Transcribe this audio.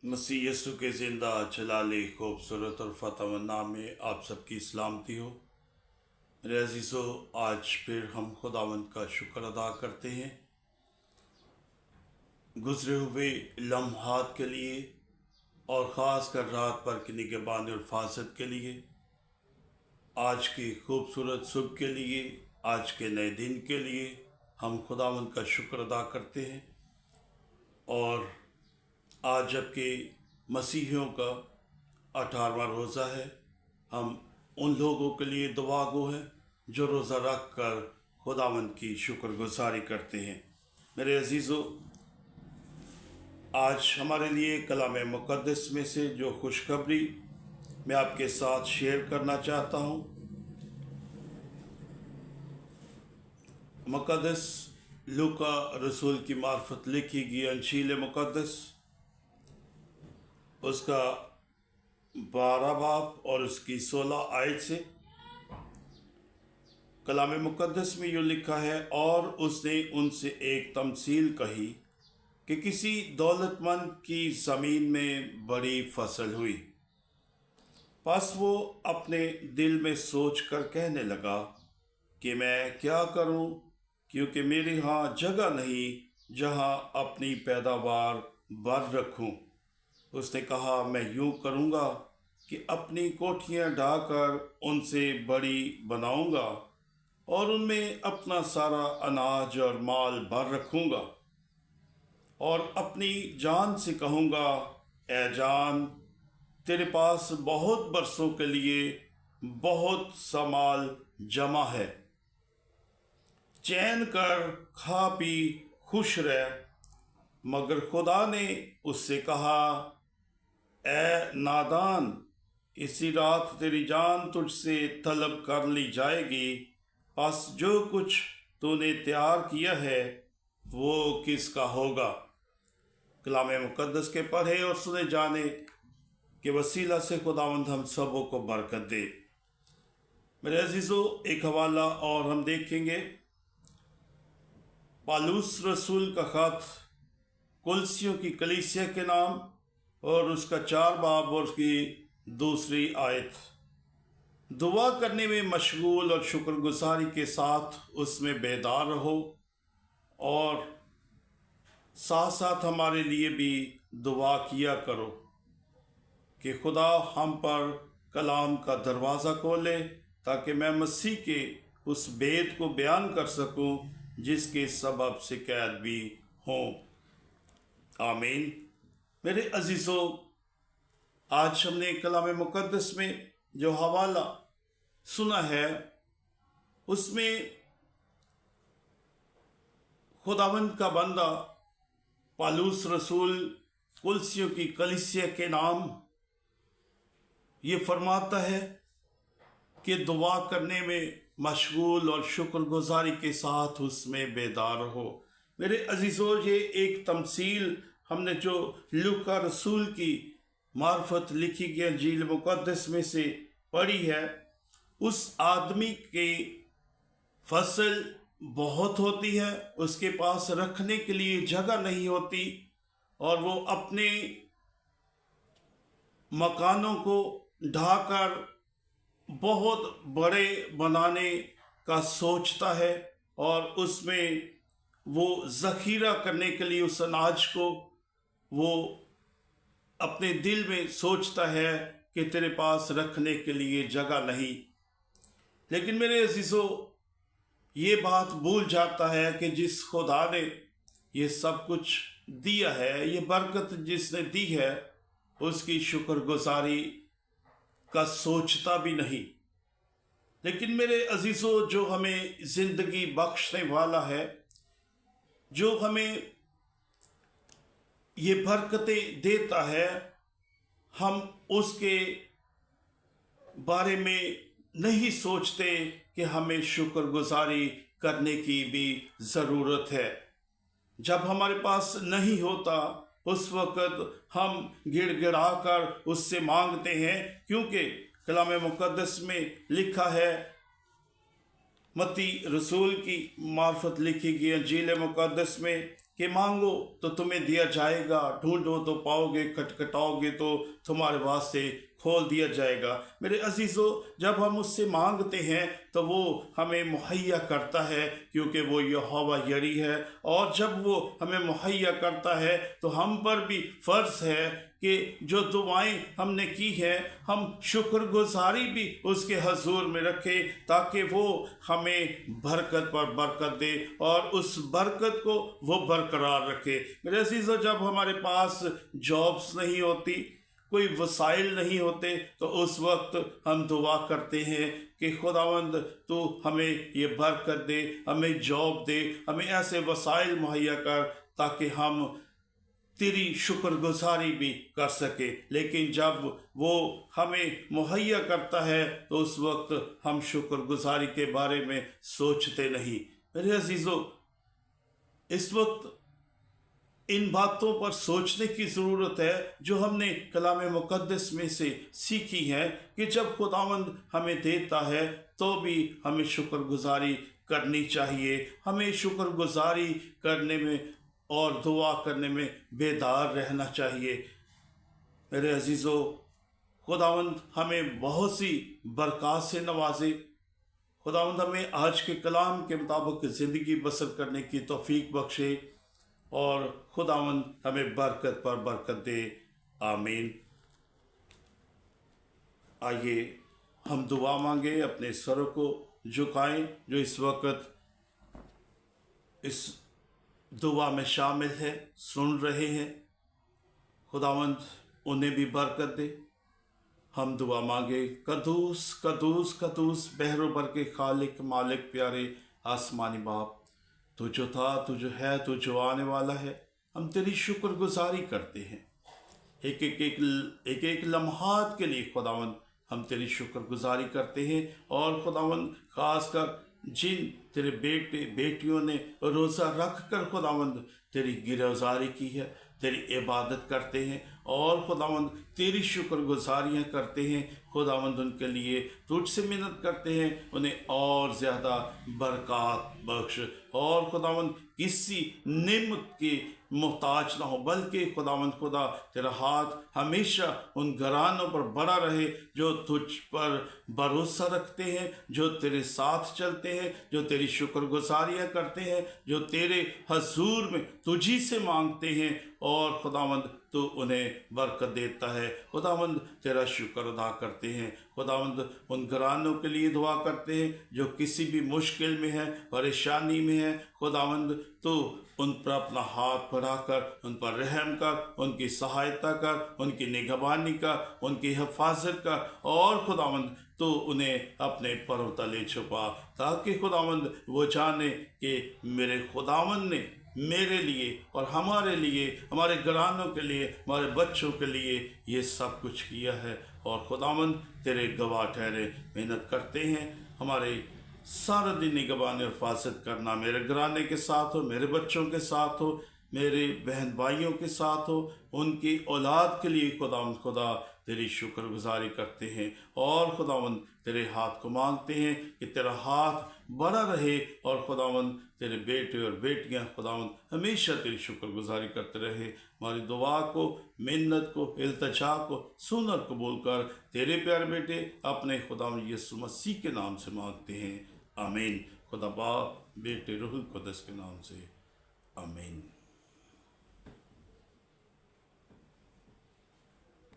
मसीह यीशु के ज़िंदा जलाली खूबसूरत और फतेहमंद नाम में आप सबकी सलामती हो। मेरे अजीज़ों, आज फिर हम खुदावंद का शुक्र अदा करते हैं गुज़रे हुए लम्हात के लिए और ख़ास कर रात भर की निगहबानी और हिफाज़त के लिए, आज की खूबसूरत सुबह के लिए, आज के नए दिन के लिए हम खुदावंद का शुक्र अदा करते हैं। और आज जबकि मसीहियों का 18वां रोज़ा है, हम उन लोगों के लिए दुआ गो हैं जो रोज़ा रख कर खुदावंद की शुक्रगुजारी करते हैं। मेरे अजीज़ों, आज हमारे लिए कलाम मुक़द्दस में से जो खुशखबरी मैं आपके साथ शेयर करना चाहता हूँ, मुक़द्दस लूका रसूल की मार्फत लिखी गई अंजील मुक़द्दस, उसका 12 बाब और उसकी 16 आयत से। कलाम मुक़द्दस में यूँ लिखा है, और उसने उनसे एक तमसील कही कि किसी दौलतमंद की ज़मीन में बड़ी फसल हुई। बस वो अपने दिल में सोच कर कहने लगा कि मैं क्या करूं, क्योंकि मेरे यहाँ जगह नहीं जहाँ अपनी पैदावार भर रखूं। उसने कहा, मैं यूं करूँगा कि अपनी कोठियाँ ढाकर उनसे बड़ी बनाऊँगा और उनमें अपना सारा अनाज और माल भर रखूँगा, और अपनी जान से कहूँगा, ए जान, तेरे पास बहुत बरसों के लिए बहुत सा माल जमा है, चैन कर खा पी खुश रह। मगर खुदा ने उससे कहा, ए नादान, इसी रात तेरी जान तुझसे तलब कर ली जाएगी। बस जो कुछ तूने तैयार किया है वो किसका होगा। कलाम मुक़द्दस के पढ़े और सुने जाने के वसीला से खुदावंद हम सबों को बरकत दे। मेरे अजीज़ों, एक हवाला और हम देखेंगे, पौलुस रसूल का ख़त कुलसियों की कलीसिया के नाम, और उसका 4 बाब और उसकी 2 आयत। दुआ करने में मशगूल और शुक्रगुजारी के साथ उसमें बेदार रहो, और साथ साथ हमारे लिए भी दुआ किया करो कि खुदा हम पर कलाम का दरवाज़ा खोले, ताकि मैं मसीह के उस बेद को बयान कर सकूं जिसके सबब शिकायत भी हों। आमीन। मेरे अजीज़ों, आज हमने कलाम मुक़द्दस में जो हवाला सुना है, उसमें खुदावंद का बंदा पौलुस रसूल कुलसियों की कलीसिया के नाम ये फरमाता है कि दुआ करने में मशगूल और शुक्रगुजारी के साथ उसमें बेदार हो। मेरे अजीज़ों, ये एक तमसील हमने जो लूका रसूल की मार्फत लिखी गई अंजील मुक़द्दस में से पढ़ी है। उस आदमी की फसल बहुत होती है, उसके पास रखने के लिए जगह नहीं होती, और वो अपने मकानों को ढाकर बहुत बड़े बनाने का सोचता है, और उसमें वो ज़ख़ीरा करने के लिए उस अनाज को वो अपने दिल में सोचता है कि तेरे पास रखने के लिए जगह नहीं। लेकिन मेरे अजीज़ों, ये बात भूल जाता है कि जिस खुदा ने ये सब कुछ दिया है, ये बरकत जिसने दी है, उसकी शुक्रगुजारी का सोचता भी नहीं। लेकिन मेरे अजीज़ों, जो हमें ज़िंदगी बख्शने वाला है, जो हमें ये बरकतें देता है, हम उसके बारे में नहीं सोचते कि हमें शुक्रगुजारी करने की भी ज़रूरत है। जब हमारे पास नहीं होता, उस वक़्त हम गिड़गिड़ा कर उससे मांगते हैं, क्योंकि कलाम मुक़द्दस में लिखा है, मत्ती रसूल की मार्फत लिखी गई अंजील मुक़द्दस में कि मांगो तो तुम्हें दिया जाएगा, ढूंढो तो पाओगे, खटखटाओगे तो तुम्हारे वास्ते खोल दिया जाएगा। मेरे अजीज़ों, जब हम उससे मांगते हैं तो वो हमें मुहैया करता है, क्योंकि वो यहोवा यरी है। और जब वो हमें मुहैया करता है तो हम पर भी फ़र्ज़ है कि जो दुआएं हमने की हैं हम शुक्रगुजारी भी उसके हजूर में रखें, ताकि वो हमें बरकत पर बरकत दे और उस बरकत को वो बरकरार रखे। मेरे अजीज़ों, जब हमारे पास जॉब्स नहीं होती, कोई वसाइल नहीं होते, तो उस वक्त हम दुआ करते हैं कि खुदावंद तो हमें ये बरकत दे, हमें जॉब दे, हमें ऐसे वसाइल मुहैया कर ताकि हम तेरी शुक्रगुजारी भी कर सके। लेकिन जब वो हमें मुहैया करता है तो उस वक्त हम शुक्रगुजारी के बारे में सोचते नहीं। मेरे अजीज़ों, इस वक्त इन बातों पर सोचने की ज़रूरत है जो हमने कलाम मुक़द्दस में से सीखी है कि जब खुदावंद हमें देता है तो भी हमें शुक्रगुजारी करनी चाहिए। हमें शुक्रगुजारी करने में और दुआ करने में बेदार रहना चाहिए। मेरे अजीज़ों, खुदावंद हमें बहुत सी बरक़ात से नवाजे। खुदावंद हमें आज के कलाम के मुताबिक ज़िंदगी बसर करने की तौफीक बख्शे और खुदावंद हमें बरकत पर बरकत दे। आमीन। आइए हम दुआ मांगे, अपने सरों को झुकाएं। जो इस वक्त इस दुआ में शामिल है, सुन रहे हैं, खुदावंद उन्हें भी बरकत दे। हम दुआ मांगे। कदूस कदूस कदूस बहरो बर के खालिक मालिक प्यारे आसमानी बाप, तू जो था, तू जो है, तू जो आने वाला है, हम तेरी शुक्रगुजारी करते हैं। एक लम्हात के लिए खुदावंद हम तेरी शुक्रगुजारी करते हैं। और खुदावंद खासकर जिन तेरे बेटे बेटियों ने रोज़ा रख कर खुदावंद तेरी गिरफ्तारी की है, तेरी इबादत करते हैं और खुदावंद तेरी शुक्रगुजारियाँ करते हैं। खुदावंद उनके लिए तुझसे मिन्नत करते हैं, उन्हें और ज़्यादा बरकत बख्श। और खुदावंद किसी नेमत के मोहताज ना हो, बल्कि खुदावंद खुदा तेरा हाथ हमेशा उन घरानों पर बड़ा रहे जो तुझ पर भरोसा रखते हैं, जो तेरे साथ चलते हैं, जो तेरी शुक्रगुजारियाँ करते हैं, जो तेरे हजूर में तुझी से मांगते हैं। और खुदावंद तो उन्हें बरकत देता है। खुदावंद तेरा शुक्र अदा करते हैं। खुदावंद उन घरानों के लिए दुआ करते हैं जो किसी भी मुश्किल में है, परेशानी में है। खुदावंद तो उन पर अपना हाथ बढ़ाकर उन पर रहम कर, उनकी सहायता कर, उनकी निगहबानी कर, उनकी हिफाजत कर। और खुदावंद तो उन्हें अपने पर्व तले छुपा, ताकि खुदावंद वो जाने कि मेरे खुदावंद ने मेरे लिए और हमारे लिए, हमारे घरानों के लिए, हमारे बच्चों के लिए ये सब कुछ किया है। और खुदावंद तेरे गवाह ठहरे, मेहनत करते हैं, हमारे सारा दिन निगहबानी और हिफाजत करना मेरे घराने के साथ हो, मेरे बच्चों के साथ हो, मेरे बहन भाइयों के साथ हो, उनकी औलाद के लिए खुदावंद खुदा तेरी शुक्रगुजारी करते हैं। और खुदावंद तेरे हाथ को मांगते हैं कि तेरा हाथ बड़ा रहे और खुदावंद तेरे बेटे और बेटियां खुदावंद हमेशा तेरी शुक्रगुजारी करते रहे। हमारी दुआ को, मिन्नत को, इल्तिजा को सुन और कबूल कर। तेरे प्यारे बेटे अपने खुदावंद यीशु मसीह के नाम से मांगते हैं। आमीन। खुदा बाप, बेटे, रूहुल कुद्दस के नाम से। आमीन।